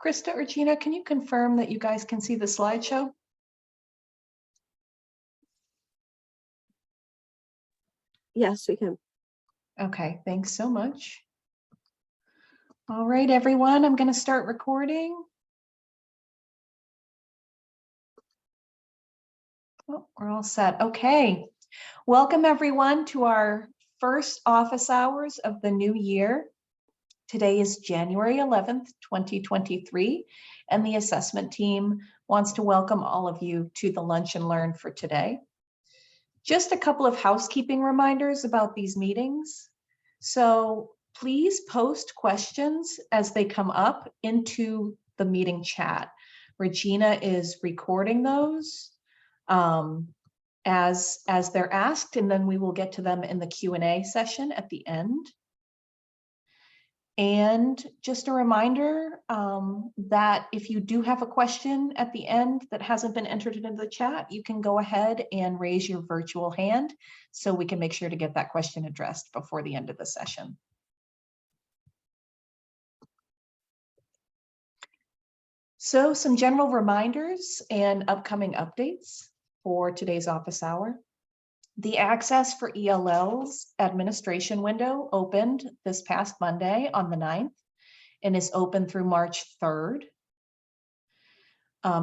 Krista or Gina, can you confirm that you guys can see the slideshow? Yes, we can. Okay, thanks so much. All right, everyone, I'm going to start recording. Oh, we're all set. Okay. Welcome, everyone, to our first office hours of the new year. Today is January 11th, 2023, and the assessment team wants to welcome all of you to the Lunch and Learn for today. Just a couple of housekeeping reminders about these meetings. So please post questions as they come up into the meeting chat. Regina is recording those as they're asked, and then we will get to them in the Q&A session at the end. And just a reminder that if you do have a question at the end that hasn't been entered into the chat, you can go ahead and raise your virtual hand so we can make sure to get that question addressed before the end of the session. So some general reminders and upcoming updates for today's office hour. The Access for ELLs administration window opened this past Monday on the 9th and is open through March 3rd.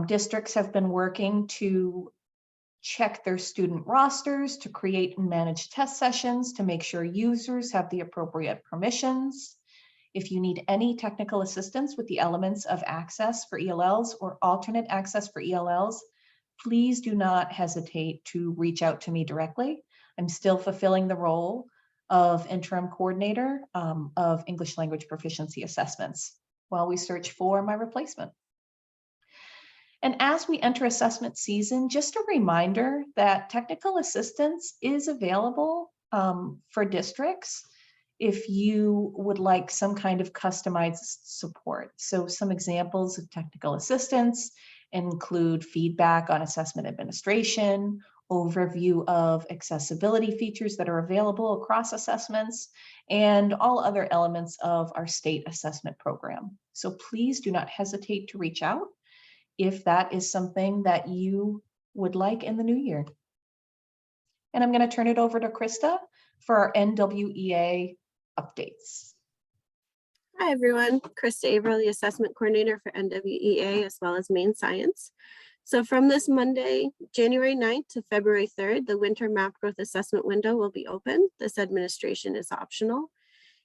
Districts have been working to check their student rosters to create and manage test sessions to make sure users have the appropriate permissions. If you need any technical assistance with the elements of Access for ELLs or alternate Access for ELLs, please do not hesitate to reach out to me directly. I'm still fulfilling the role of interim coordinator of English language proficiency assessments while we search for my replacement. And as we enter assessment season, just a reminder that technical assistance is available for districts if you would like some kind of customized support. So some examples of technical assistance include feedback on assessment administration, overview of accessibility features that are available across assessments, and all other elements of our state assessment program. So please do not hesitate to reach out if that is something that you would like in the new year. And I'm going to turn it over to Krista for our NWEA updates. Hi, everyone. Krista Averill, the Assessment Coordinator for NWEA, as well as Maine Science. So from this Monday, January 9th to February 3rd, the winter map growth assessment window will be open. This administration is optional.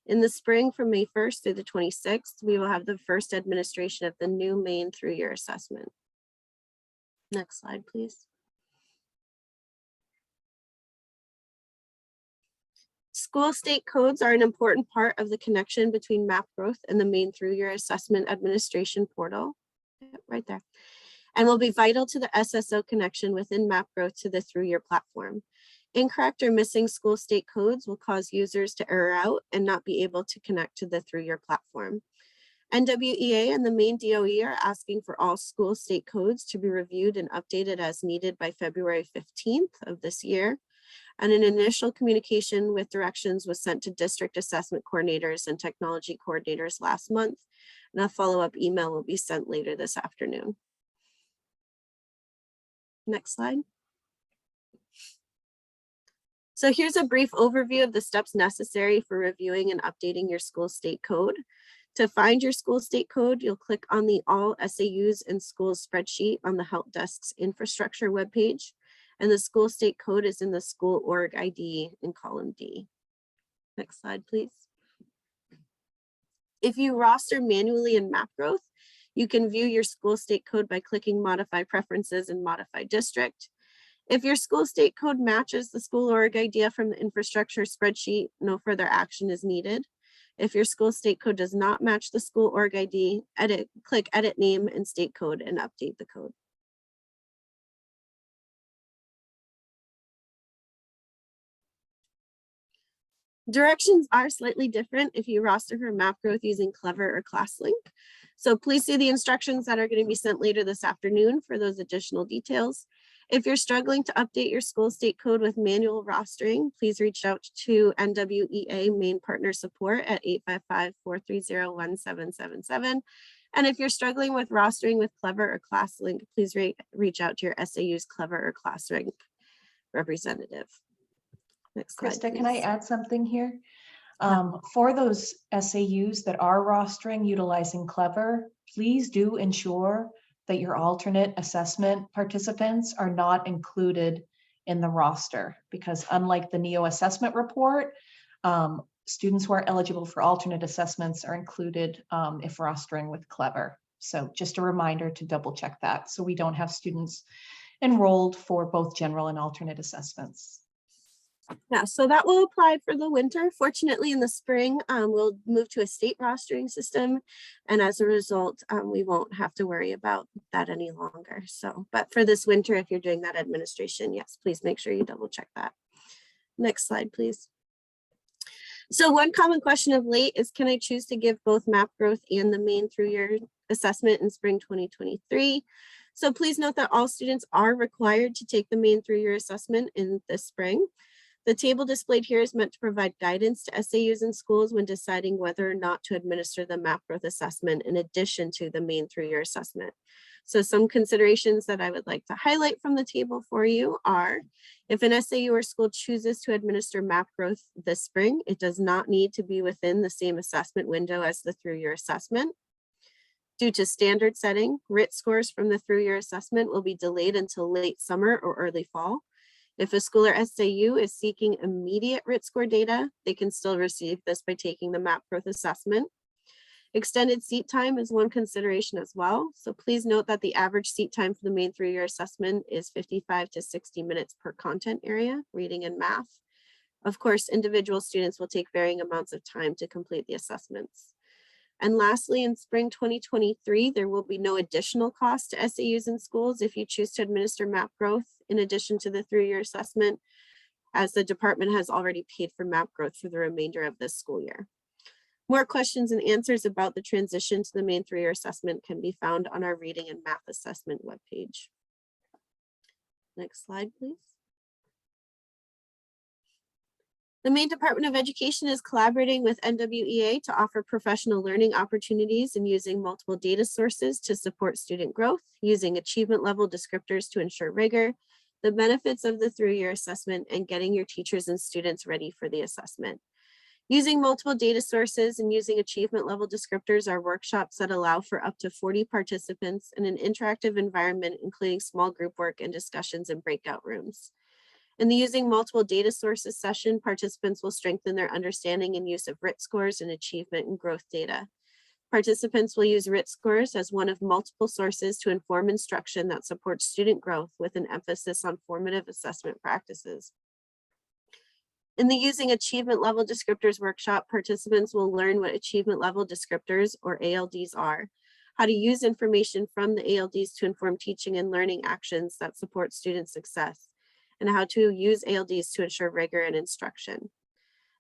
In the spring, from May 1st through the 26th, we will have the first administration of the new Maine through-year assessment. Next slide, please. School state codes are an important part of the connection between map growth and the Maine through-year assessment administration portal, right there, and will be vital to the SSO connection within map growth to the through-year platform. Incorrect or missing school state codes will cause users to error out and not be able to connect to the through-year platform. NWEA and the Maine DOE are asking for all school state codes to be reviewed and updated as needed by February 15th of this year. And an initial communication with directions was sent to district assessment coordinators and technology coordinators last month, and a follow-up email will be sent later this afternoon. Next slide. So here's a brief overview of the steps necessary for reviewing and updating your school state code. To find your school state code, you'll click on the All SAUs and Schools spreadsheet on the Help Desk's infrastructure webpage, and the school state code is in the school org ID in column D. Next slide, please. If you roster manually in map growth, you can view your school state code by clicking Modify Preferences and Modify District. If your school state code matches the school org ID from the infrastructure spreadsheet, no further action is needed. If your school state code does not match the school org ID, click Edit Name and State Code and update the code. Directions are slightly different if you roster for map growth using Clever or ClassLink. So please see the instructions that are going to be sent later this afternoon for those additional details. If you're struggling to update your school state code with manual rostering, please reach out to NWEA Maine Partner Support at 855-430-1777, And if you're struggling with rostering with Clever or ClassLink, please reach out to your SAU's Clever or ClassLink representative. Next slide, Krista, can I please. add something here? For those SAUs that are rostering utilizing Clever, please do ensure that your alternate assessment participants are not included in the roster, because unlike the NEO assessment report, students who are eligible for alternate assessments are included if rostering with Clever. So just a reminder to double check that, so we don't have students enrolled for both general and alternate assessments. Yeah, so that will apply for the winter. Fortunately, in the spring, we'll move to a state rostering system. And as a result, we won't have to worry about that any longer. So, but for this winter, if you're doing that administration, yes, please make sure you double check that. Next slide, please. So one common question of late is, can I choose to give both map growth and the main through year assessment in spring 2023? So please note that all students are required to take the main through year assessment in this spring. The table displayed here is meant to provide guidance to SAUs and schools when deciding whether or not to administer the map growth assessment in addition to the main through year assessment. So some considerations that I would like to highlight from the table for you are, if an SAU or school chooses to administer map growth this spring, it does not need to be within the same assessment window as the through year assessment. Due to standard setting, RIT scores from the through year assessment will be delayed until late summer or early fall. If a school or SAU is seeking immediate RIT score data, they can still receive this by taking the map growth assessment. Extended seat time is one consideration as well. So please note that the average seat time for the main 3-year assessment is 55 to 60 minutes per content area, reading and math. Of course, individual students will take varying amounts of time to complete the assessments. And lastly, in spring 2023, there will be no additional cost to SAUs and schools if you choose to administer map growth in addition to the 3-year assessment, as the department has already paid for map growth for the remainder of this school year. More questions and answers about the transition to the main 3-year assessment can be found on our reading and math assessment webpage. Next slide, please. The Maine Department of Education is collaborating with NWEA to offer professional learning opportunities and using multiple data sources to support student growth, using achievement level descriptors to ensure rigor, the benefits of the 3-year assessment, and getting your teachers and students ready for the assessment. Using multiple data sources and using achievement level descriptors are workshops that allow for up to 40 participants in an interactive environment, including small group work and discussions in breakout rooms. In the using multiple data sources session, participants will strengthen their understanding and use of RIT scores and achievement and growth data. Participants will use RIT scores as one of multiple sources to inform instruction that supports student growth with an emphasis on formative assessment practices. In the using achievement level descriptors workshop, participants will learn what achievement level descriptors, or ALDs, are, how to use information from the ALDs to inform teaching and learning actions that support student success, and how to use ALDs to ensure rigor in instruction.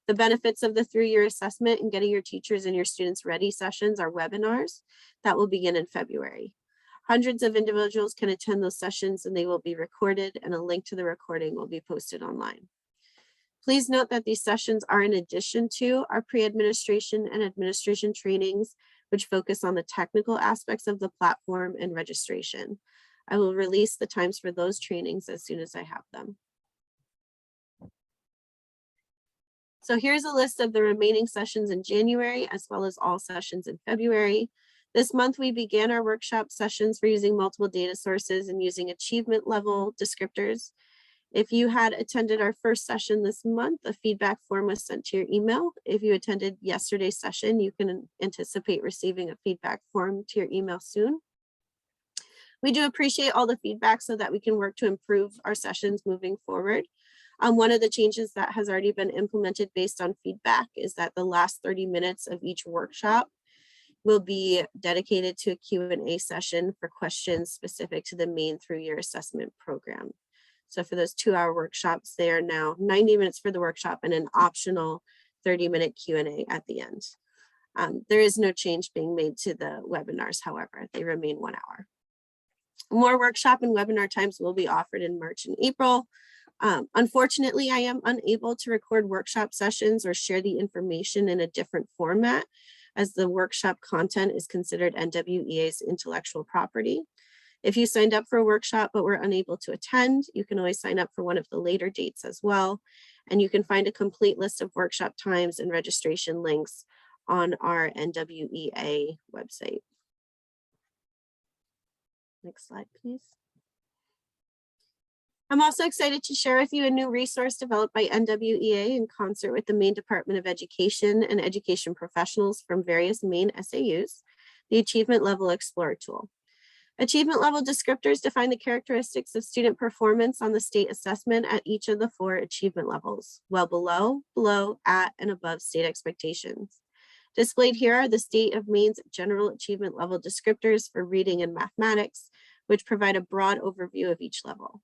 The benefits of the 3-year assessment and getting your teachers and your students ready sessions are webinars that will begin in February. Hundreds of individuals can attend those sessions and they will be recorded, and a link to the recording will be posted online. Please note that these sessions are in addition to our pre-administration and administration trainings, which focus on the technical aspects of the platform and registration. I will release the times for those trainings as soon as I have them. So here's a list of the remaining sessions in January, as well as all sessions in February. This month, we began our workshop sessions for using multiple data sources and using achievement level descriptors. If you had attended our first session this month, a feedback form was sent to your email. If you attended yesterday's session, you can anticipate receiving a feedback form to your email soon. We do appreciate all the feedback so that we can work to improve our sessions moving forward. One of the changes that has already been implemented based on feedback is that the last 30 minutes of each workshop will be dedicated to a Q&A session for questions specific to the main 3-year assessment program. So for those 2-hour workshops, they are now 90 minutes for the workshop and an optional 30-minute Q&A at the end. There is no change being made to the webinars, however, they remain 1 hour. More workshop and webinar times will be offered in March and April. Unfortunately, I am unable to record workshop sessions or share the information in a different format as the workshop content is considered NWEA's intellectual property. If you signed up for a workshop but were unable to attend, you can always sign up for one of the later dates as well. And you can find a complete list of workshop times and registration links on our NWEA website. Next slide, please. I'm also excited to share with you a new resource developed by NWEA in concert with the Maine Department of Education and education professionals from various Maine SAUs, the Achievement Level Explorer tool. Achievement level descriptors define the characteristics of student performance on the state assessment at each of the 4 achievement levels, well below, below, at, and above state expectations. Displayed here are the state of Maine's general achievement level descriptors for reading and mathematics, which provide a broad overview of each level.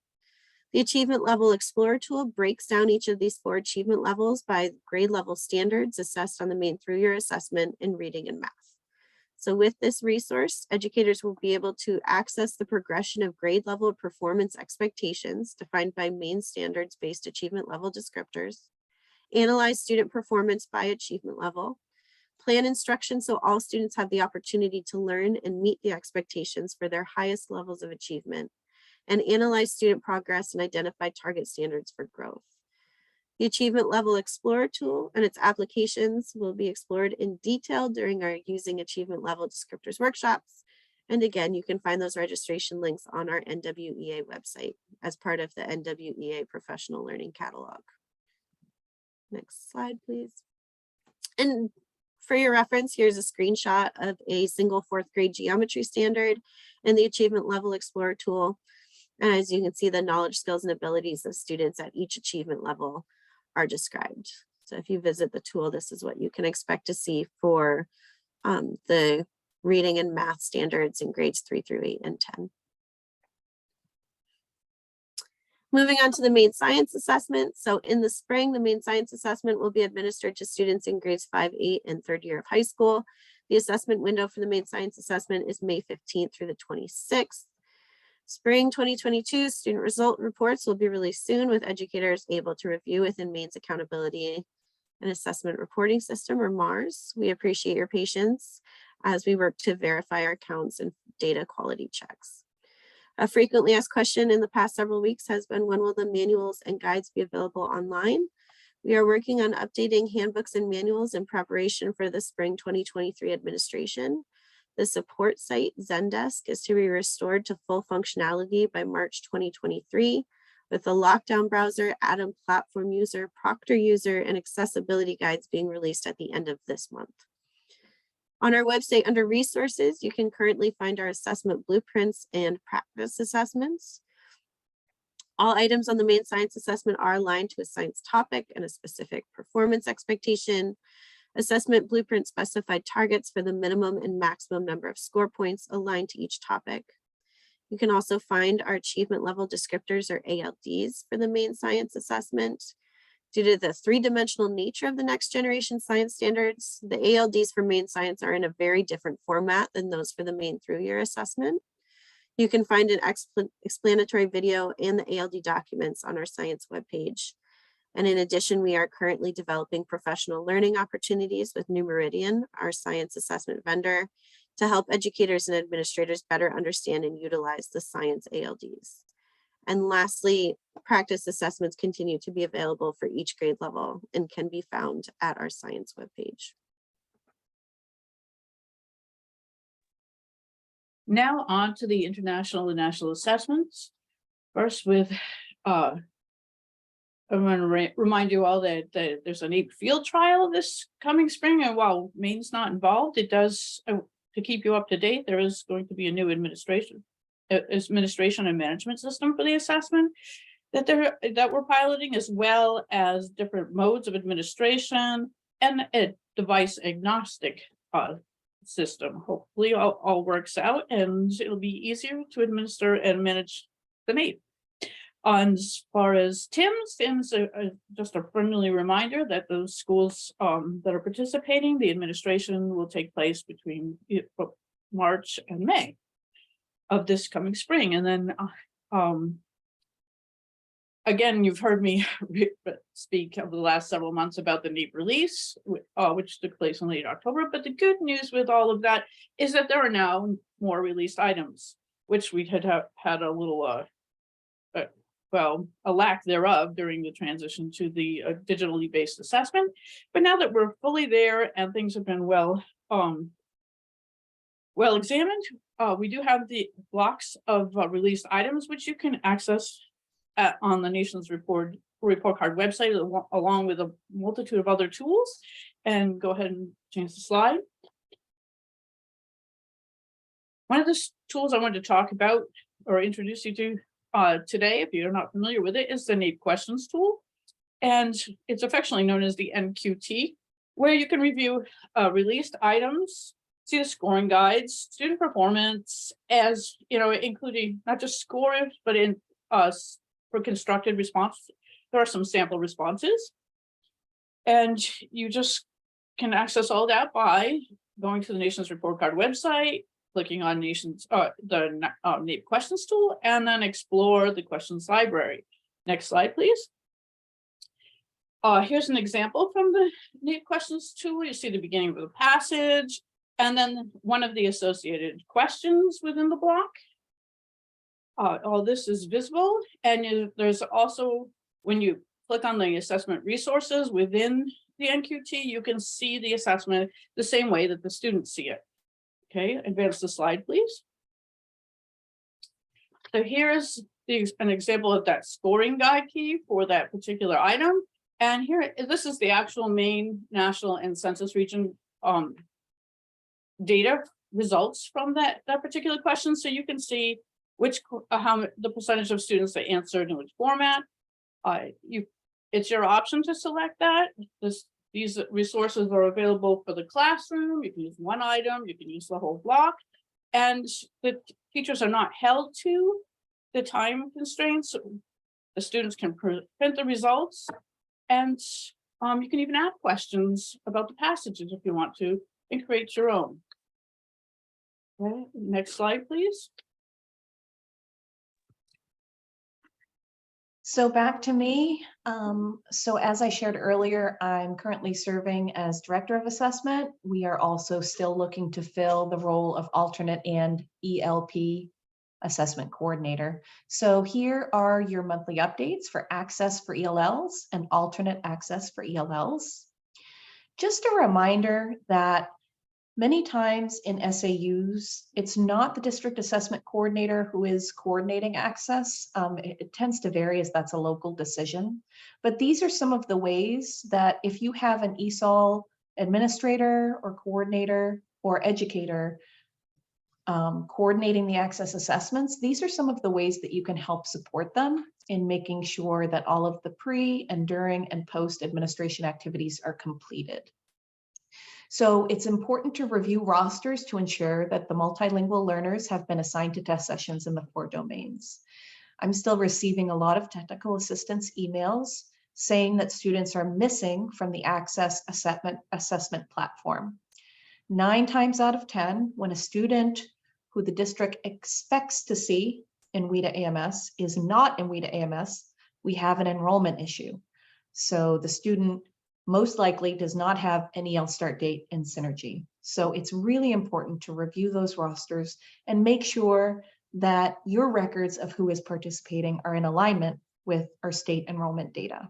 The Achievement Level Explorer tool breaks down each of these 4 achievement levels by grade level standards assessed on the Maine through-year assessment in reading and math. So with this resource, educators will be able to access the progression of grade level performance expectations defined by Maine standards-based achievement level descriptors, analyze student performance by achievement level, plan instruction so all students have the opportunity to learn and meet the expectations for their highest levels of achievement, and analyze student progress and identify target standards for growth. The Achievement Level Explorer tool and its applications will be explored in detail during our Using Achievement Level Descriptors workshops. And again, you can find those registration links on our NWEA website as part of the NWEA Professional Learning Catalog. Next slide, please. And for your reference, here's a screenshot of a single 4th grade geometry standard and the Achievement Level Explorer tool. And as you can see, the knowledge, skills, and abilities of students at each achievement level are described. So if you visit the tool, this is what you can expect to see for the reading and math standards in grades 3 through 8 and 10. Moving on to the Maine Science Assessment. So in the spring, the Maine Science Assessment will be administered to students in grades 5, 8, and 3rd year of high school. The assessment window for the Maine Science Assessment is May 15th through the 26th. Spring 2022 student result reports will be released soon, with educators able to review within Maine's Accountability and Assessment Reporting System, or MARS. We appreciate your patience as we work to verify our counts and data quality checks. A frequently asked question in the past several weeks has been, when will the manuals and guides be available online? We are working on updating handbooks and manuals in preparation for the spring 2023 administration. The support site, Zendesk, is to be restored to full functionality by March 2023, with the lockdown browser, Atom platform user, Proctor user, and accessibility guides being released at the end of this month. On our website under resources, you can currently find our assessment blueprints and practice assessments. All items on the Maine Science Assessment are aligned to a science topic and a specific performance expectation. Assessment blueprints specify targets for the minimum and maximum number of score points aligned to each topic. You can also find our achievement level descriptors, or ALDs, for the Maine Science Assessment. Due to the 3-dimensional nature of the next generation science standards, the ALDs for Maine Science are in a very different format than those for the Maine through-year assessment. You can find an explanatory video and the ALD documents on our science webpage. And in addition, we are currently developing professional learning opportunities with New Meridian, our science assessment vendor, to help educators and administrators better understand and utilize the science ALDs. And lastly, practice assessments continue to be available for each grade level and can be found at our science webpage. Now on to the international and national assessments. First with I'm going to remind you all that there's a NAEP field trial this coming spring, and while Maine's not involved, it does, to keep you up to date, there is going to be a new administration and management system for the assessment that we're piloting, as well as different modes of administration and a device agnostic system. Hopefully all works out and it'll be easier to administer and manage the NAEP. As far as TIMS, just a friendly reminder that those schools that are participating, the administration will take place between March and May of this coming spring. And then again, you've heard me speak over the last several months about the NEEP release, which took place in late October. But the good news with all of that is that there are now more released items, which we had had a little, well, a lack thereof during the transition to the digitally based assessment. But now that we're fully there and things have been well examined, we do have the blocks of released items, which you can access on the Nations report card website, along with a multitude of other tools. And go ahead and change the slide. One of the tools I wanted to talk about or introduce you to today, if you're not familiar with it, is the NAEP questions tool. And it's affectionately known as the NQT, where you can review released items, see the scoring guides, student performance, as you know, including not just scores, but in for constructed response. There are some sample responses. And you just can access all that by going to the Nations report card website, clicking on Nations, the NAEP questions tool, and then explore the questions library. Next slide, please. Here's an example from the NAEP questions tool. You see the beginning of the passage, and then one of the associated questions within the block. All this is visible, and there's also, when you click on the assessment resources within the NQT, you can see the assessment the same way that the students see it. Okay, advance the slide, please. So here's an example of that scoring guide key for that particular item. And here, this is the actual Maine, national, and census region data results from that particular question. So you can see which how the percentage of students that answered in which format. It's your option to select that. These resources are available for the classroom. You can use one item, you can use the whole block, and the teachers are not held to the time constraints. The students can print the results, and you can even add questions about the passages if you want to, and create your own. Okay, next slide, please. So back to me. So as I shared earlier, I'm currently serving as Director of Assessment. We are also still looking to fill the role of alternate and ELP Assessment Coordinator. So here are your monthly updates for access for ELLs and alternate access for ELLs. Just a reminder that many times in SAUs, it's not the district assessment coordinator who is coordinating access. It tends to vary as that's a local decision. But these are some of the ways that if you have an ESOL administrator or coordinator or educator coordinating the access assessments, these are some of the ways that you can help support them in making sure that all of the pre and during and post administration activities are completed. So it's important to review rosters to ensure that the multilingual learners have been assigned to test sessions in the 4 domains. I'm still receiving a lot of technical assistance emails saying that students are missing from the Access assessment platform. 9 times out of 10, when a student who the district expects to see in WIDA AMS is not in WIDA AMS, we have an enrollment issue. So the student most likely does not have an EL start date in Synergy. So it's really important to review those rosters and make sure that your records of who is participating are in alignment with our state enrollment data.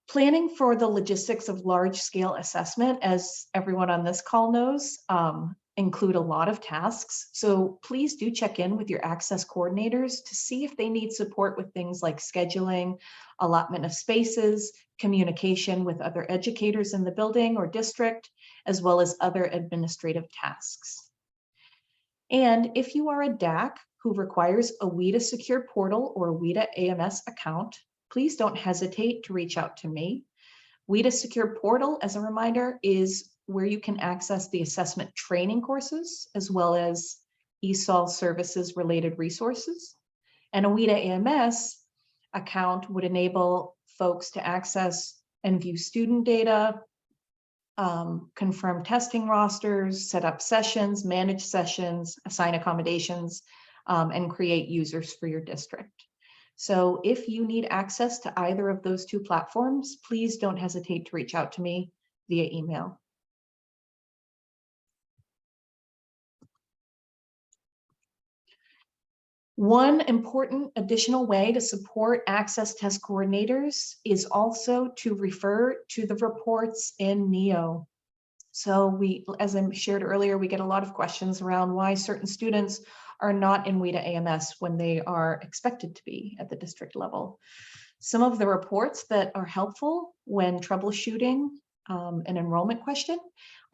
Planning for the logistics of large-scale assessment, as everyone on this call knows, include a lot of tasks. So please do check in with your access coordinators to see if they need support with things like scheduling, allotment of spaces, communication with other educators in the building or district, as well as other administrative tasks. And if you are a DAC who requires a WIDA secure portal or WIDA AMS account, please don't hesitate to reach out to me. WIDA secure portal, as a reminder, is where you can access the assessment training courses, as well as ESOL services related resources. And a WIDA AMS account would enable folks to access and view student data, confirm testing rosters, set up sessions, manage sessions, assign accommodations, and create users for your district. So if you need access to either of those two platforms, please don't hesitate to reach out to me via email. One important additional way to support Access test coordinators is also to refer to the reports in NEO. So we, as I shared earlier, we get a lot of questions around why certain students are not in WIDA AMS when they are expected to be at the district level. Some of the reports that are helpful when troubleshooting an enrollment question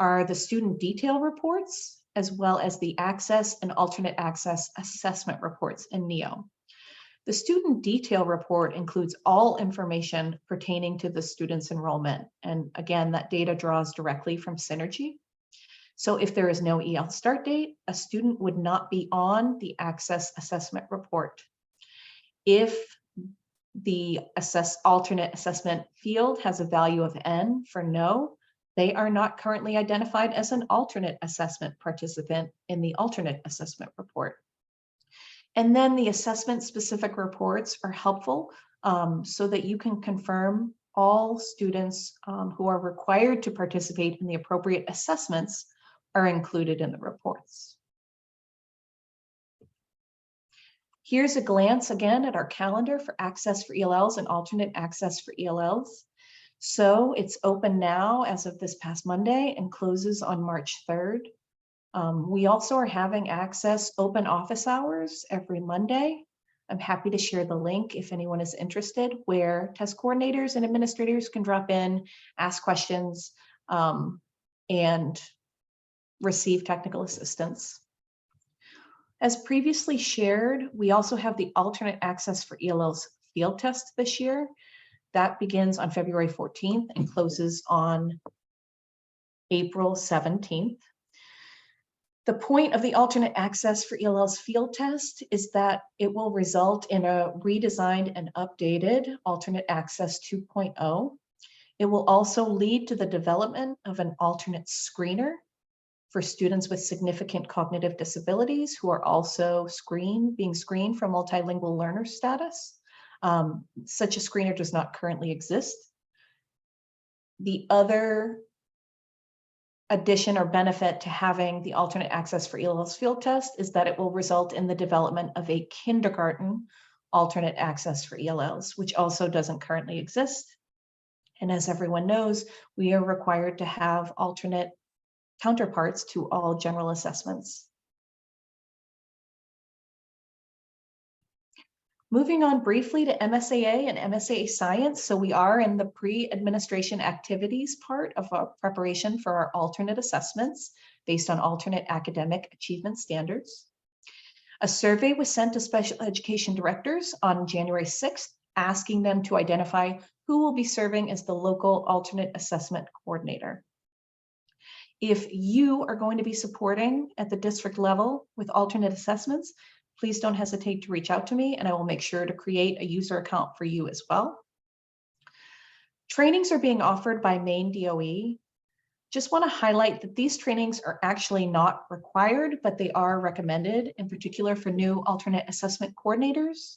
are the student detail reports, as well as the access and alternate access assessment reports in NEO. The student detail report includes all information pertaining to the student's enrollment. And again, that data draws directly from Synergy. So if there is no EL start date, a student would not be on the access assessment report. If the alternate assessment field has a value of N for no, they are not currently identified as an alternate assessment participant in the alternate assessment report. And then the assessment specific reports are helpful so that you can confirm all students who are required to participate in the appropriate assessments are included in the reports. Here's a glance again at our calendar for Access for ELLs and alternate access for ELLs. So it's open now as of this past Monday and closes on March 3rd. We also are having Access open office hours every Monday. I'm happy to share the link if anyone is interested, where test coordinators and administrators can drop in, ask questions, and receive technical assistance. As previously shared, we also have the alternate access for ELLs field test this year. That begins on February 14th and closes on April 17th. The point of the alternate access for ELLs field test is that it will result in a redesigned and updated alternate access 2.0. It will also lead to the development of an alternate screener for students with significant cognitive disabilities who are also being screened for multilingual learner status. Such a screener does not currently exist. The other addition or benefit to having the alternate access for ELLs field test is that it will result in the development of a kindergarten alternate access for ELLs, which also doesn't currently exist. And as everyone knows, we are required to have alternate counterparts to all general assessments. Moving on briefly to MSAA and MSAA Science. So we are in the pre-administration activities part of our preparation for our alternate assessments based on alternate academic achievement standards. A survey was sent to special education directors on January 6th, asking them to identify who will be serving as the local alternate assessment coordinator. If you are going to be supporting at the district level with alternate assessments, please don't hesitate to reach out to me and I will make sure to create a user account for you as well. Trainings are being offered by Maine DOE. Just want to highlight that these trainings are actually not required, but they are recommended, in particular for new alternate assessment coordinators,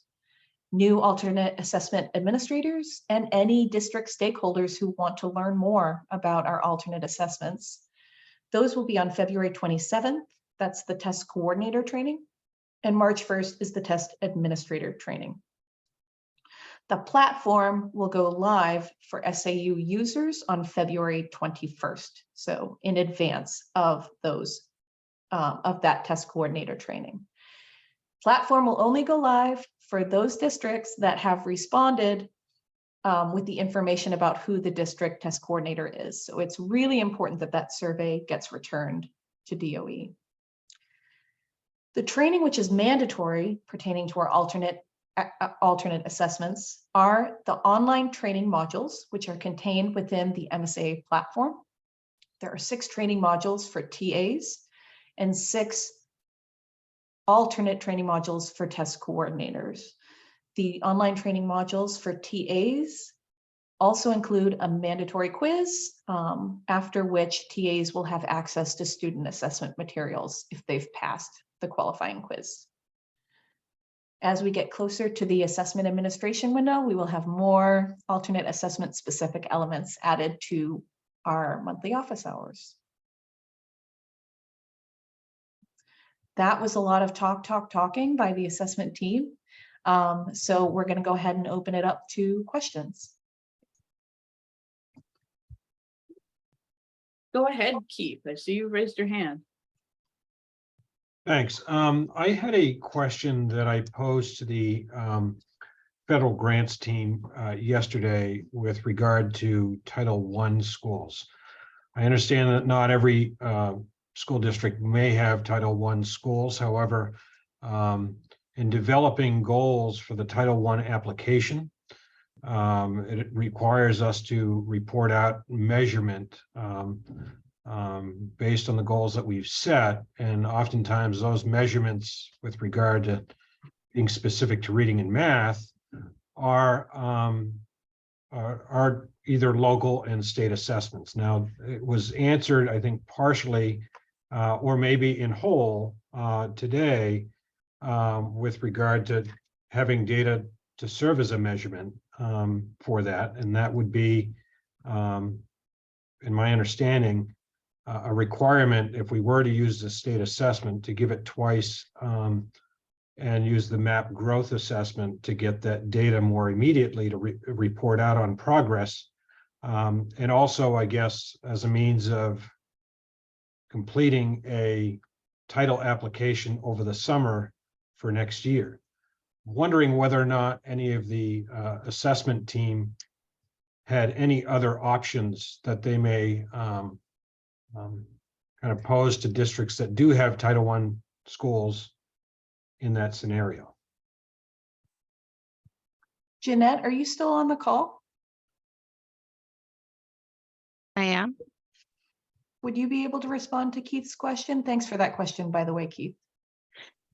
new alternate assessment administrators, and any district stakeholders who want to learn more about our alternate assessments. Those will be on February 27th. That's the test coordinator training. And March 1st is the test administrator training. The platform will go live for SAU users on February 21st. So in advance of those, of that test coordinator training. Platform will only go live for those districts that have responded with the information about who the district test coordinator is. So it's really important that that survey gets returned to DOE. The training, which is mandatory pertaining to our alternate assessments, are the online training modules, which are contained within the MSAA platform. There are 6 training modules for TAs and 6 alternate training modules for test coordinators. The online training modules for TAs also include a mandatory quiz, after which TAs will have access to student assessment materials if they've passed the qualifying quiz. As we get closer to the assessment administration window, we will have more alternate assessment specific elements added to our monthly office hours. That was a lot of talking by the assessment team. So we're going to go ahead and open it up to questions. Go ahead, Keith. I see you raised your hand. Thanks. I had a question that I posed to the federal grants team yesterday with regard to Title I schools. I understand that not every school district may have Title I schools. However, in developing goals for the Title I application, it requires us to report out measurement based on the goals that we've set. And oftentimes those measurements with regard to being specific to reading and math are either local and state assessments. Now, it was answered, I think, partially or maybe in whole today with regard to having data to serve as a measurement for that. And that would be, in my understanding, a requirement if we were to use the state assessment to give it twice and use the MAP growth assessment to get that data more immediately to report out on progress. And also, I guess, as a means of completing a title application over the summer for next year. Wondering whether or not any of the assessment team had any other options that they may kind of pose to districts that do have Title I schools in that scenario. Jeanette, are you still on the call? I am. Would you be able to respond to Keith's question? Thanks for that question, by the way, Keith.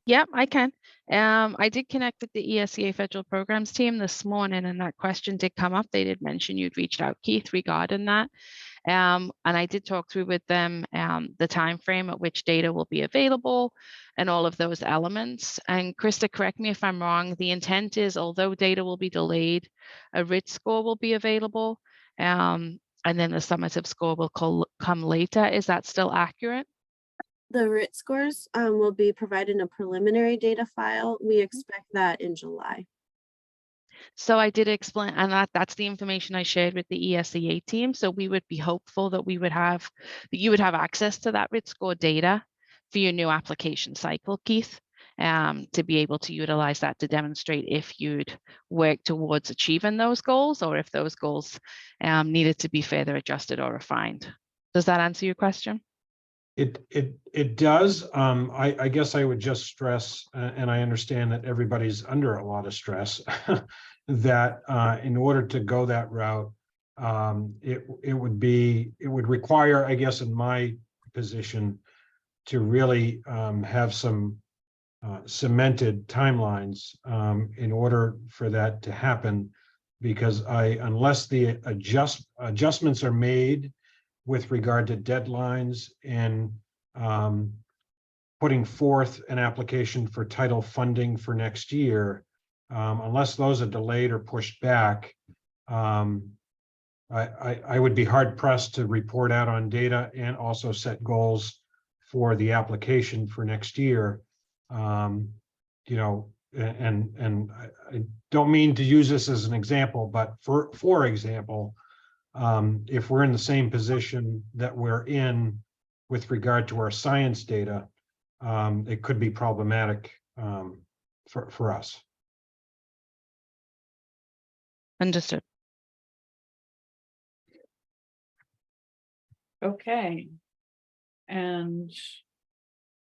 Yep, I can. I did connect with the ESEA federal programs team this morning, and that question did come up. They did mention you'd reached out, Keith, regarding that. And I did talk through with them the time frame at which data will be available and all of those elements. And Krista, correct me if I'm wrong, the intent is, although data will be delayed, a RIT score will be available, and then the summative score will come later. Is that still accurate? The RIT scores will be provided in a preliminary data file. We expect that in July. So I did explain, and that's the information I shared with the ESEA team. So we would be hopeful that you would have access to that RIT score data for your new application cycle, Keith, to be able to utilize that to demonstrate if you'd work towards achieving those goals or if those goals needed to be further adjusted or refined. Does that answer your question? It does. I guess I would just stress, and I understand that everybody's under a lot of stress, that in order to go that route, it would require, I guess, in my position, to really have some cemented timelines in order for that to happen, because unless the adjustments are made with regard to deadlines and putting forth an application for title funding for next year, unless those are delayed or pushed back, I would be hard pressed to report out on data and also set goals for the application for next year. You know, and I don't mean to use this as an example, but for example, if we're in the same position that we're in with regard to our science data, it could be problematic for us. Understood. Okay. And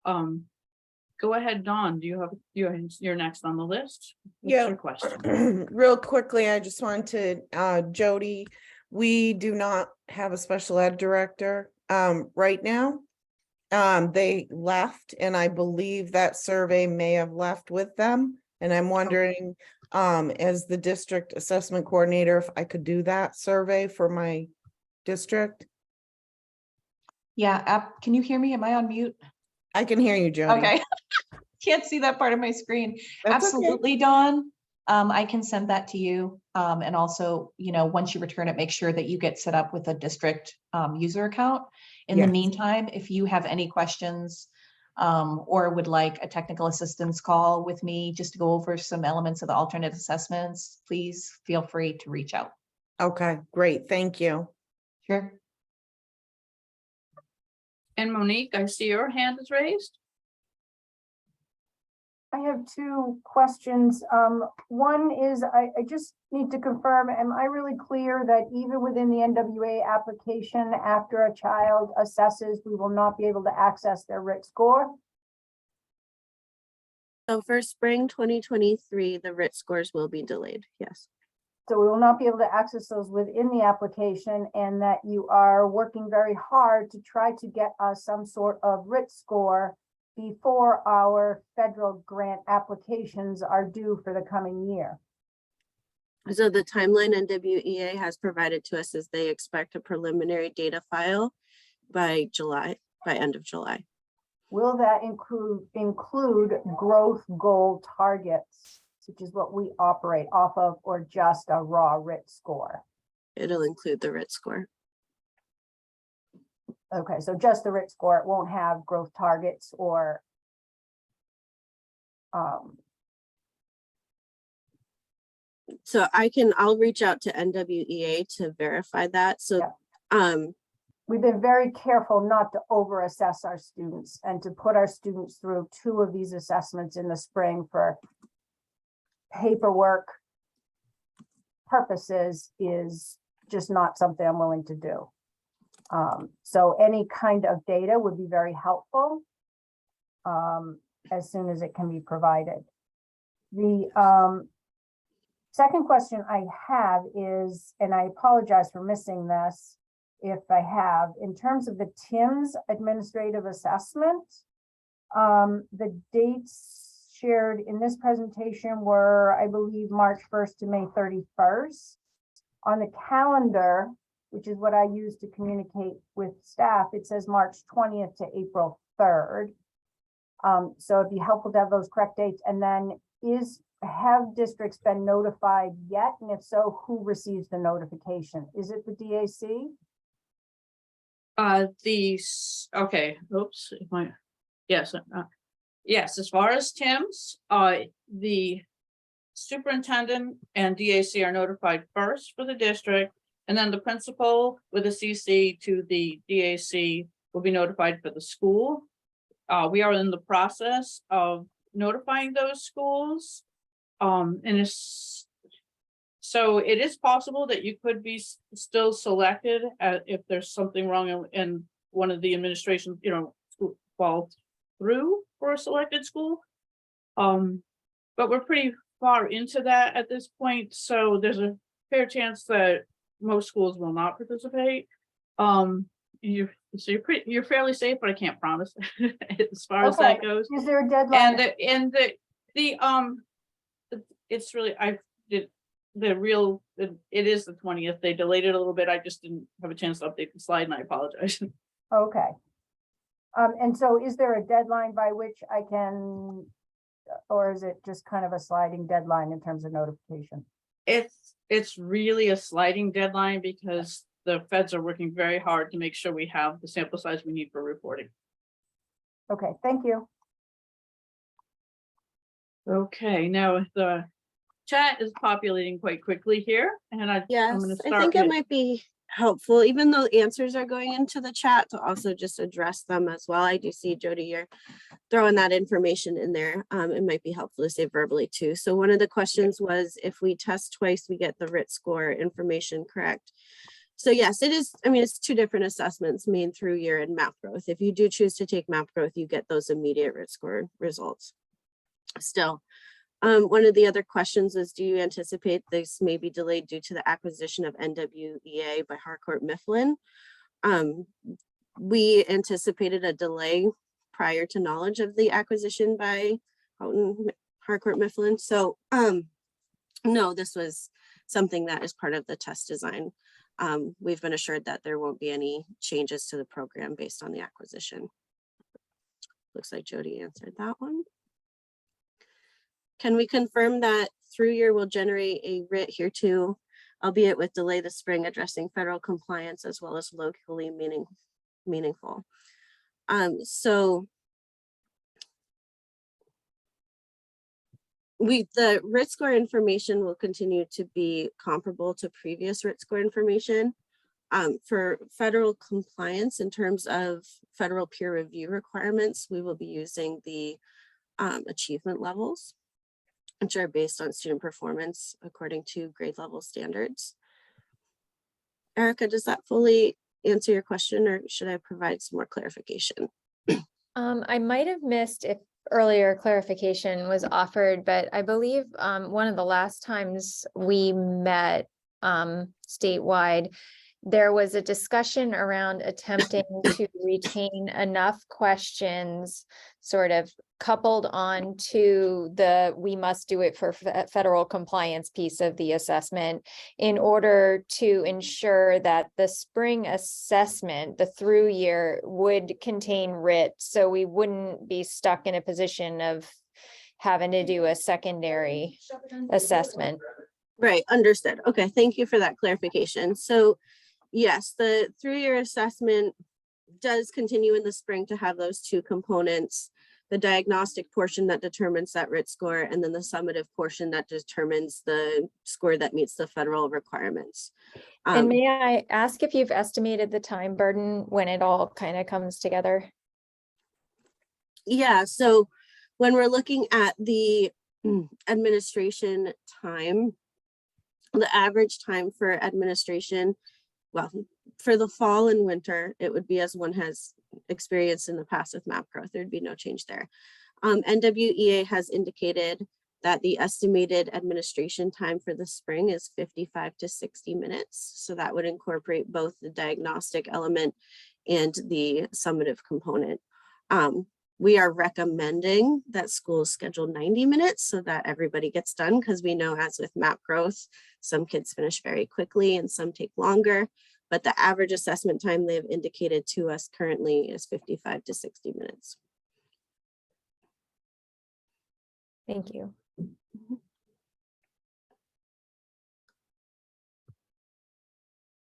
go ahead, Dawn. Do you have you're next on the list? What's Yeah. your question? Real quickly, I just wanted to, Jody, we do not have a special ed director right now. They left, and I believe that survey may have left with them. And I'm wondering, as the district assessment coordinator, if I could do that survey for my district. Yeah, can you hear me? Am I on mute? I can hear you, Jody. Okay. can't see that part of my screen. That's okay. Absolutely, Dawn. I can send that to you. And also, once you return it, make sure that you get set up with a district user account. In the Yes. meantime, if you have any questions or would like a technical assistance call with me just to go over some elements of the alternate assessments, please feel free to reach out. Okay, great. Thank you. Sure. And Monique, I see your hand is raised. I have two questions. One is, I just need to confirm, am I really clear that even within the NWA application, after a child assesses, we will not be able to access their RIT score? So for spring 2023, the RIT scores will be delayed. Yes. So we will not be able to access those within the application, and that you are working very hard to try to get us some sort of RIT score before our federal grant applications are due for the coming year. So the timeline NWEA has provided to us is they expect a preliminary data file by end of July. Will that include growth goal targets, which is what we operate off of, or just a raw RIT score? It'll include the RIT score. Okay, so just the RIT score, it won't have growth targets or So I'll reach out to NWEA to verify that. So, we've been very careful not to over assess our students and to put our students through 2 of these assessments in the spring for paperwork purposes is just not something I'm willing to do. So any kind of data would be very helpful as soon as it can be provided. The second question I have is, and I apologize for missing this if I have, in terms of the TIMS administrative assessment, the dates shared in this presentation were, I believe, March 1st to May 31st. On the calendar, which is what I use to communicate with staff, it says March 20th to April 3rd. So it'd be helpful to have those correct dates. And then have districts been notified yet? And if so, who receives the notification? Is it the DAC? Okay, oops, yes, yes, as far as Tim's, the superintendent and DAC are notified first for the district, and then the principal with a CC to the DAC will be notified for the school. We are in the process of notifying those schools. So it is possible that you could be still selected if there's something wrong in one of the administration, school fall through for a selected school. But we're pretty far into that at this point, so there's a fair chance that most schools will not participate. You're fairly safe, but I can't promise as far as that goes. Is there a deadline? It's really, it is the 20th. They delayed it a little bit. I just didn't have a chance to update the slide, and I apologize. Okay. And so is there a deadline by which I can, or is it just kind of a sliding deadline in terms of notification? It's really a sliding deadline because the feds are working very hard to make sure we have the sample size we need for reporting. Okay, thank you. Okay, now the chat is populating quite quickly here, and I'm Yes, going to I start think it with, might be helpful, even though answers are going into the chat, to also just address them as well. I do see, Jody, you're throwing that information in there. It might be helpful to say verbally too. So one of the questions was, if we test twice, we get the RIT score information correct. So yes, it is. I mean, it's 2 different assessments, main through year and map growth. If you do choose to take map growth, you get those immediate RIT score results. Still, one of the other questions is, do you anticipate this may be delayed due to the acquisition of NWEA by Harcourt Mifflin? We anticipated a delay prior to knowledge of the acquisition by Harcourt Mifflin. So no, this was something that is part of the test design. We've been assured that there won't be any changes to the program based on the acquisition. Looks like Jody answered that one. Can we confirm that through year will generate a writ here too, albeit with delay this spring, addressing federal compliance as well as locally meaningful? So the RIT score information will continue to be comparable to previous RIT score information. For federal compliance in terms of federal peer review requirements, we will be using the achievement levels, which are based on student performance according to grade level standards. Erica, does that fully answer your question, or should I provide some more clarification? I might have missed if earlier clarification was offered, but I believe one of the last times we met statewide, there was a discussion around attempting to retain enough questions sort of coupled on to the we must do it for federal compliance piece of the assessment in order to ensure that the spring assessment, the through year, would contain writ, so we wouldn't be stuck in a position of having to do a secondary assessment. Right, understood. Okay, thank you for that clarification. So yes, the through-year assessment does continue in the spring to have those two components, the diagnostic portion that determines that RIT score, and then the summative portion that determines the score that meets the federal requirements. And may I ask if you've estimated the time burden when it all kind of comes together? Yeah, so when we're looking at the administration time, the average time for administration, well, for the fall and winter, it would be as one has experienced in the past with MapGrowth. There'd be no change there. NWEA has indicated that the estimated administration time for the spring is 55 to 60 minutes. So that would incorporate both the diagnostic element and the summative component. We are recommending that schools schedule 90 minutes so that everybody gets done, because we know, as with MapGrowth, some kids finish very quickly and some take longer, but the average assessment time they've indicated to us currently is 55 to 60 minutes. Thank you.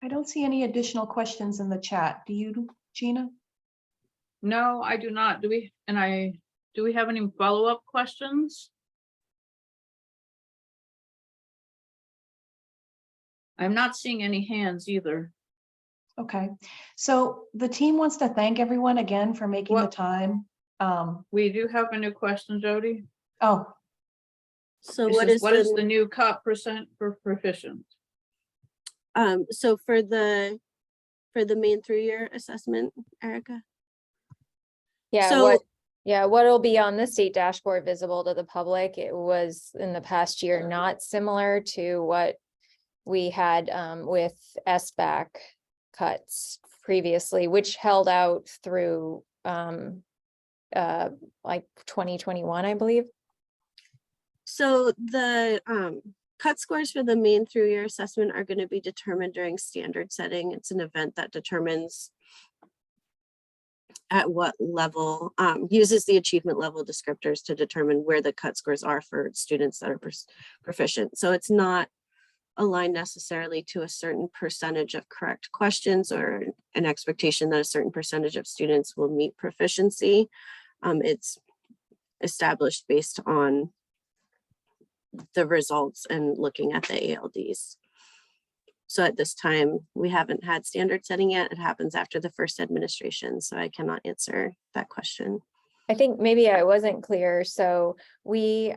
I don't see any additional questions in the chat. Do you, Gina? No, I do not. Do we have any follow-up questions? I'm not seeing any hands either. Okay, so the team wants to thank everyone again for making the Well- time. We do have a new question, Jody. Oh, So It what says, is the new cut percent for proficient? so for the main through-year assessment, Erica? Yeah, So- what'll be on the state dashboard visible to the public, it was in the past year not similar to what we had with SBAC cuts previously, which held out through like 2021, I believe. So the cut scores for the main through-year assessment are going to be determined during standard setting. It's an event that determines at what level, uses the achievement level descriptors to determine where the cut scores are for students that are proficient. So it's not aligned necessarily to a certain percentage of correct questions or an expectation that a certain percentage of students will meet proficiency. It's established based on the results and looking at the ALDs. So at this time, we haven't had standard setting yet. It happens after the first administration, so I cannot answer that question. I think maybe I wasn't clear. So we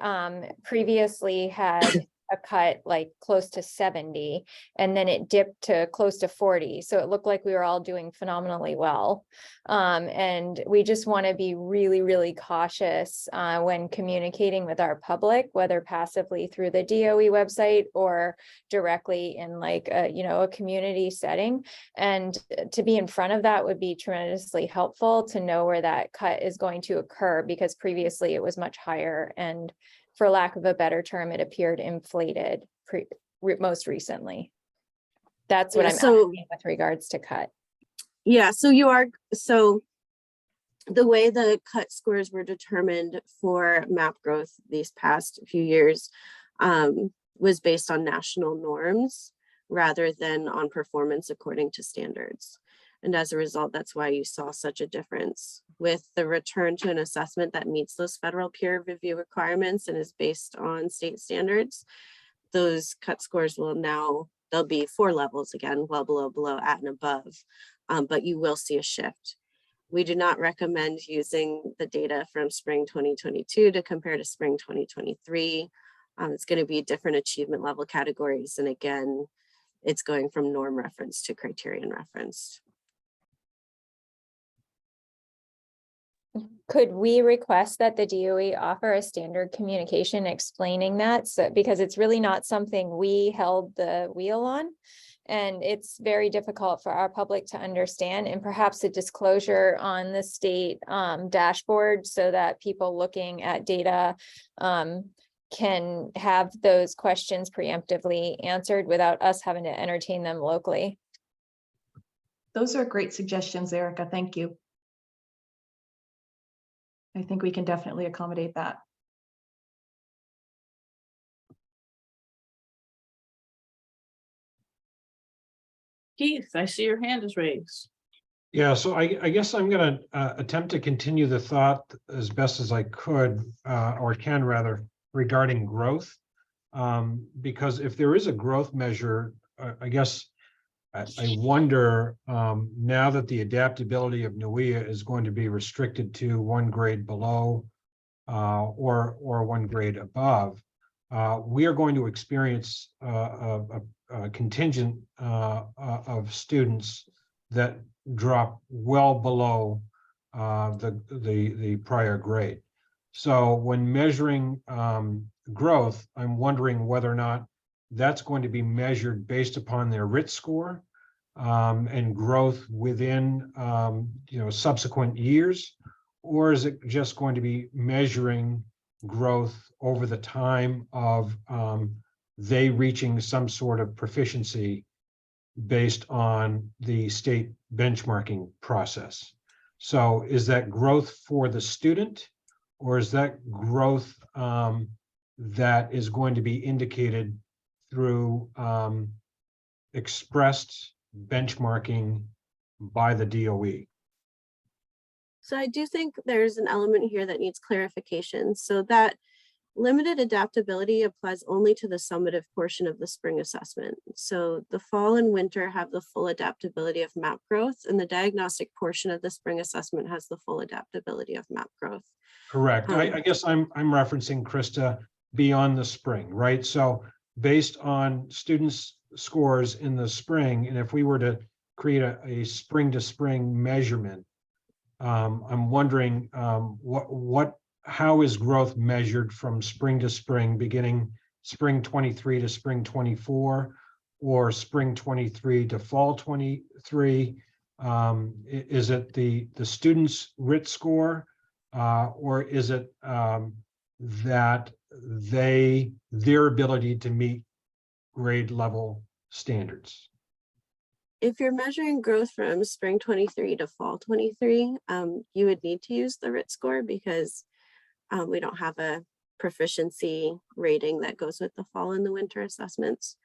previously had a cut like close to 70, and then it dipped to close to 40. So it looked like we were all doing phenomenally well. And we just want to be really, really cautious when communicating with our public, whether passively through the DOE website or directly in like a community setting. And to be in front of that would be tremendously helpful to know where that cut is going to occur, because previously it was much higher, and for lack of a better term, it appeared inflated most recently. That's what Yeah, I'm so- asking with regards to cut. Yeah, so you are, so the way the cut scores were determined for map growth these past few years was based on national norms rather than on performance according to standards. And as a result, that's why you saw such a difference. With the return to an assessment that meets those federal peer review requirements and is based on state standards, those cut scores will now, there'll be 4 levels again, well below, at and above, but you will see a shift. We do not recommend using the data from spring 2022 to compare to spring 2023. It's going to be different achievement level categories. And again, it's going from norm reference to criterion reference. Could we request that the DOE offer a standard communication explaining that? So, because it's really not something we held the wheel on. And it's very difficult for our public to understand, and perhaps a disclosure on the state dashboard so that people looking at data can have those questions preemptively answered without us having to entertain them locally. Those are great suggestions, Erica. Thank you. I think we can definitely accommodate that. Keith, I see your hand is raised. Yeah, so I guess I'm going to attempt to continue the thought as best as I could, or can rather, regarding growth. Because if there is a growth measure, I guess I wonder, now that the adaptability of NWEA is going to be restricted to 1 grade below or 1 grade above, we are going to experience a contingent of students that drop well below the prior grade. So when measuring growth, I'm wondering whether or not that's going to be measured based upon their RIT score and growth within subsequent years, or is it just going to be measuring growth over the time of they reaching some sort of proficiency based on the state benchmarking process? So is that growth for the student, or is that growth that is going to be indicated through expressed benchmarking by the DOE? So I do think there's an element here that needs clarification. So that limited adaptability applies only to the summative portion of the spring assessment. So the fall and winter have the full adaptability of map growth, and the diagnostic portion of the spring assessment has the full adaptability of map growth. Correct. I guess I'm referencing, Krista, beyond the spring, right? So based on students' scores in the spring, and if we were to create a spring to spring measurement, I'm wondering how is growth measured from spring to spring, beginning spring 23 to spring 24, or spring 23 to fall 23? Is it the student's RIT score, or is it that their ability to meet grade level standards? If you're measuring growth from spring 23 to fall 23, you would need to use the RIT score because we don't have a proficiency rating that goes with the fall and the winter assessments.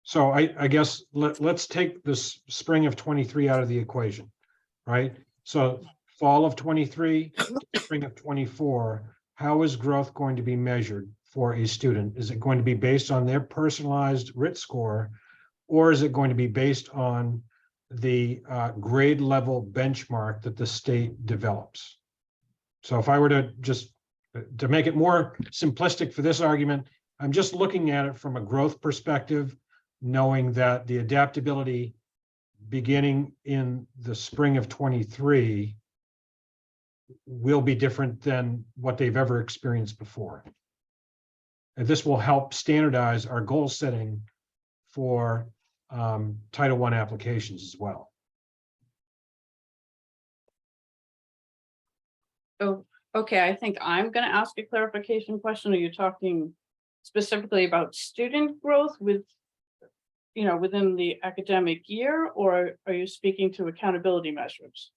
So I guess let's take this spring of 23 out of the equation, right? So fall of 23, spring of 24, how is growth going to be measured for a student? Is it going to be based on their personalized RIT score, or is it going to be based on the grade level benchmark that the state develops? So if I were to make it more simplistic for this argument, I'm just looking at it from a growth perspective, knowing that the adaptability beginning in the spring of 23 will be different than what they've ever experienced before. And this will help standardize our goal setting for Title I applications as well. Oh, okay, I think I'm going to ask a clarification question. Are you talking specifically about student growth within the academic year, or are you speaking to accountability measures?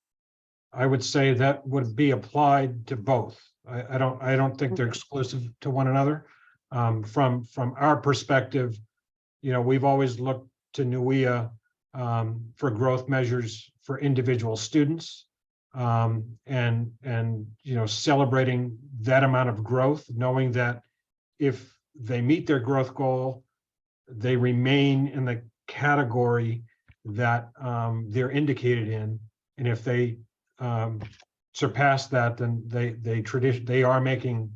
I would say that would be applied to both. I don't think they're exclusive to one another. From our perspective, we've always looked to NUIA for growth measures for individual students. And celebrating that amount of growth, knowing that if they meet their growth goal, they remain in the category that they're indicated in. And if they surpass that, then they are making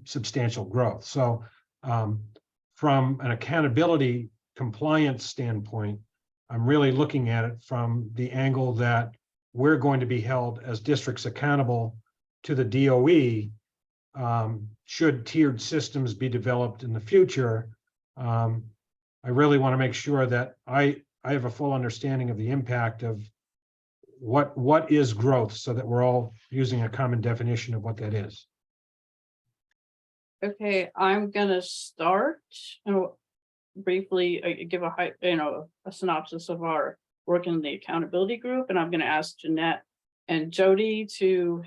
substantial growth. So from an accountability compliance standpoint, I'm really looking at it from the angle that we're going to be held as districts accountable to the DOE should tiered systems be developed in the future. I really want to make sure that I have a full understanding of the impact of what is growth, so that we're all using a common definition of what that is. Okay, I'm gonna start and briefly give a synopsis of our work in the accountability group, and I'm gonna ask Jeanette and Jody to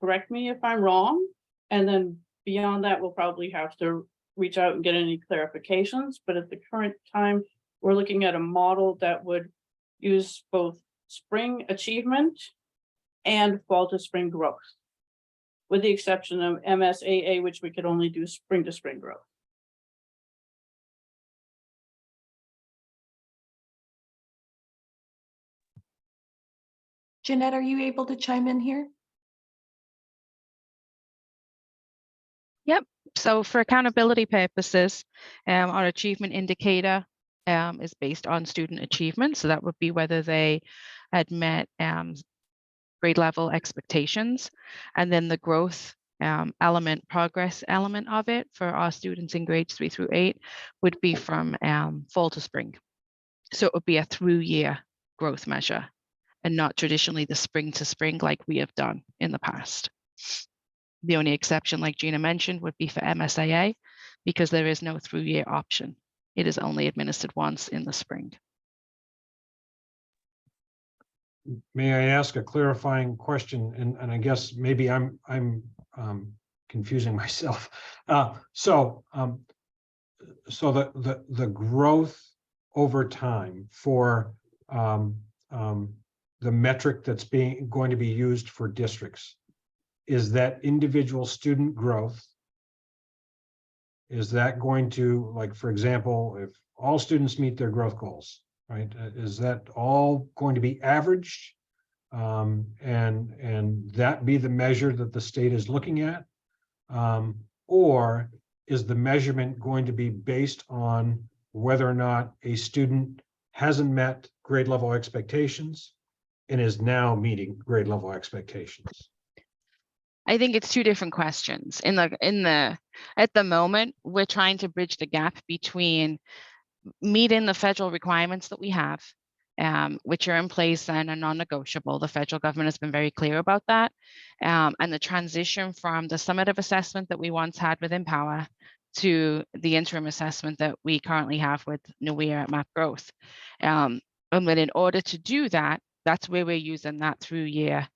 correct me if I'm wrong. And then beyond that, we'll probably have to reach out and get any clarifications. But at the current time, we're looking at a model that would use both spring achievement and fall to spring growth, with the exception of MSAA, which we could only do spring to spring growth. Jeanette, are you able to chime in here? So for accountability purposes, our achievement indicator is based on student achievement. So that would be whether they had met grade level expectations. And then the growth progress element of it for our students in grades 3 through 8 would be from fall to spring. So it would be a through year growth measure and not traditionally the spring to spring like we have done in the past. The only exception, like Gina mentioned, would be for MSAA, because there is no through year option. It is only administered once in the spring. May I ask a clarifying question? And I guess maybe I'm confusing myself. So the growth over time for the metric that's going to be used for districts, is that individual student growth? Is that going to, like, for example, if all students meet their growth goals, right? Is that all going to be averaged? And that be the measure that the state is looking at? Or is the measurement going to be based on whether or not a student hasn't met grade level expectations and is now meeting grade level expectations? I think it's two different questions. At the moment, we're trying to bridge the gap between meeting the federal requirements that we have, which are in place and are non-negotiable. The federal government has been very clear about that. And the transition from the summative assessment that we once had with Empower to the interim assessment that we currently have with NUIA at Map Growth. And then in order to do that, that's where we're using that through year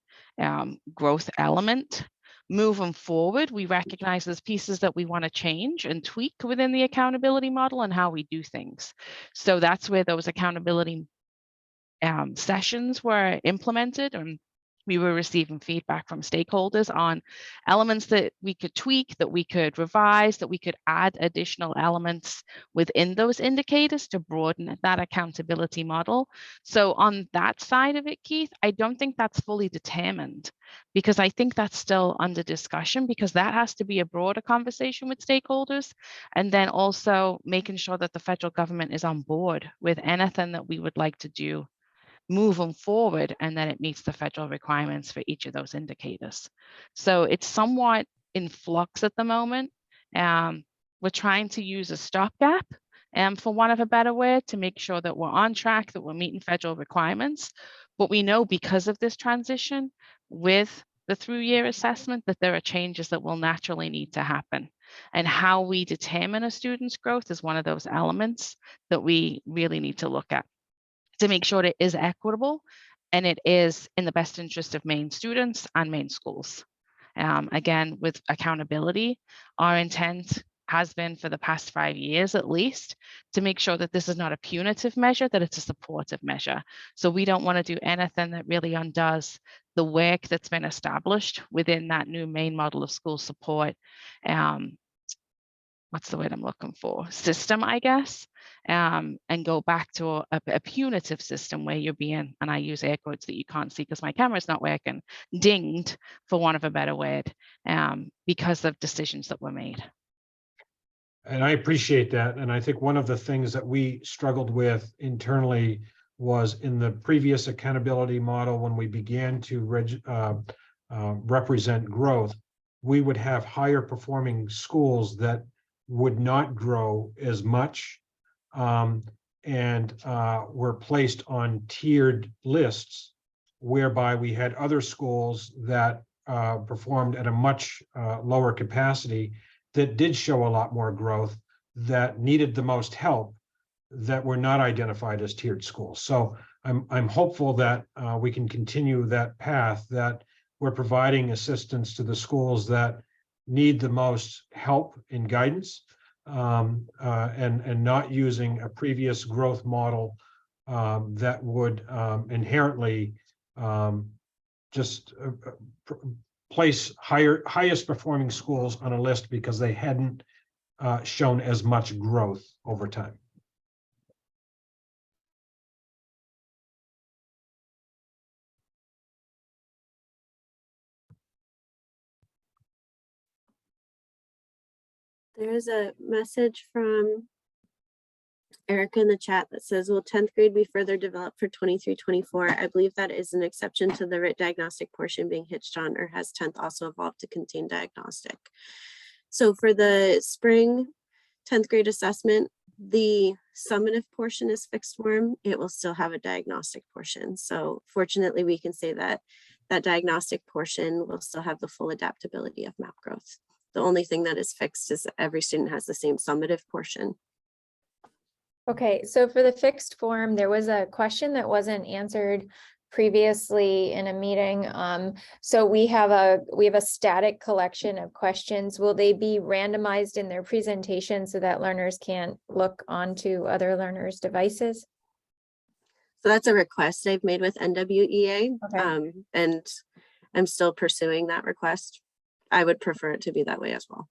growth element. Moving forward, we recognize there's pieces that we want to change and tweak within the accountability model and how we do things. So that's where those accountability sessions were implemented, and we were receiving feedback from stakeholders on elements that we could tweak, that we could revise, that we could add additional elements within those indicators to broaden that accountability model. So on that side of it, Keith, I don't think that's fully determined, because I think that's still under discussion, because that has to be a broader conversation with stakeholders, and then also making sure that the federal government is on board with anything that we would like to do moving forward, and then it meets the federal requirements for each of those indicators. So it's somewhat in flux at the moment. We're trying to use a stopgap, for want of a better word, to make sure that we're on track, that we're meeting federal requirements. But we know because of this transition with the through-year assessment that there are changes that will naturally need to happen. And how we determine a student's growth is one of those elements that we really need to look at, to make sure it is equitable and it is in the best interest of Maine students and Maine schools. Again, with accountability, our intent has been for the past 5 years at least to make sure that this is not a punitive measure, that it's a supportive measure. So we don't want to do anything that really undoes the work that's been established within that new Maine model of school support. What's the word I'm looking for? System, I guess, and go back to a punitive system where you're being, and I use air quotes that you can't see because my camera's not working, dinged, for want of a better word, because of decisions that were made. And I appreciate that. And I think one of the things that we struggled with internally was in the previous accountability model, when we began to represent growth, we would have higher performing schools that would not grow as much and were placed on tiered lists, whereby we had other schools that performed at a much lower capacity that did show a lot more growth, that needed the most help, that were not identified as tiered schools. So I'm hopeful that we can continue that path, that we're providing assistance to the schools that need the most help and guidance, and not using a previous growth model that would inherently just place highest performing schools on a list because they hadn't shown as much growth over time. There's a message from Erica in the chat that says, will 10th grade be further developed for 23-24? I believe that is an exception to the RIT diagnostic portion being hitched on, or has 10th also evolved to contain diagnostic? So for the spring 10th grade assessment, the summative portion is fixed form. It will still have a diagnostic portion. So fortunately, we can say that that diagnostic portion will still have the full adaptability of map growth. The only thing that is fixed is that every student has the same summative portion. Okay, so for the fixed form, there was a question that wasn't answered previously in a meeting. So we have a static collection of questions. Will they be randomized in their presentation so that learners can't look onto other learners' devices? So that's a request I've made with NWEA, Okay. and I'm still pursuing that request. I would prefer it to be that way as well.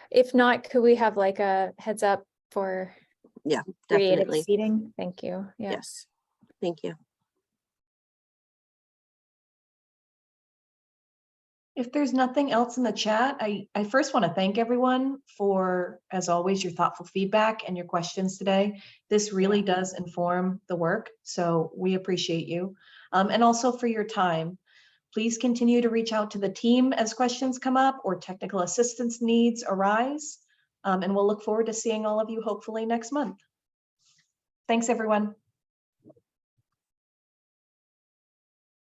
If not, could we have like a heads up for Yeah, creative definitely. seating? Thank you. Yeah. Yes, thank you. If there's nothing else in the chat, I first want to thank everyone for, as always, your thoughtful feedback and your questions today. This really does inform the work, so we appreciate you. And also for your time. Please continue to reach out to the team as questions come up or technical assistance needs arise. And we'll look forward to seeing all of you hopefully next month. Thanks, everyone.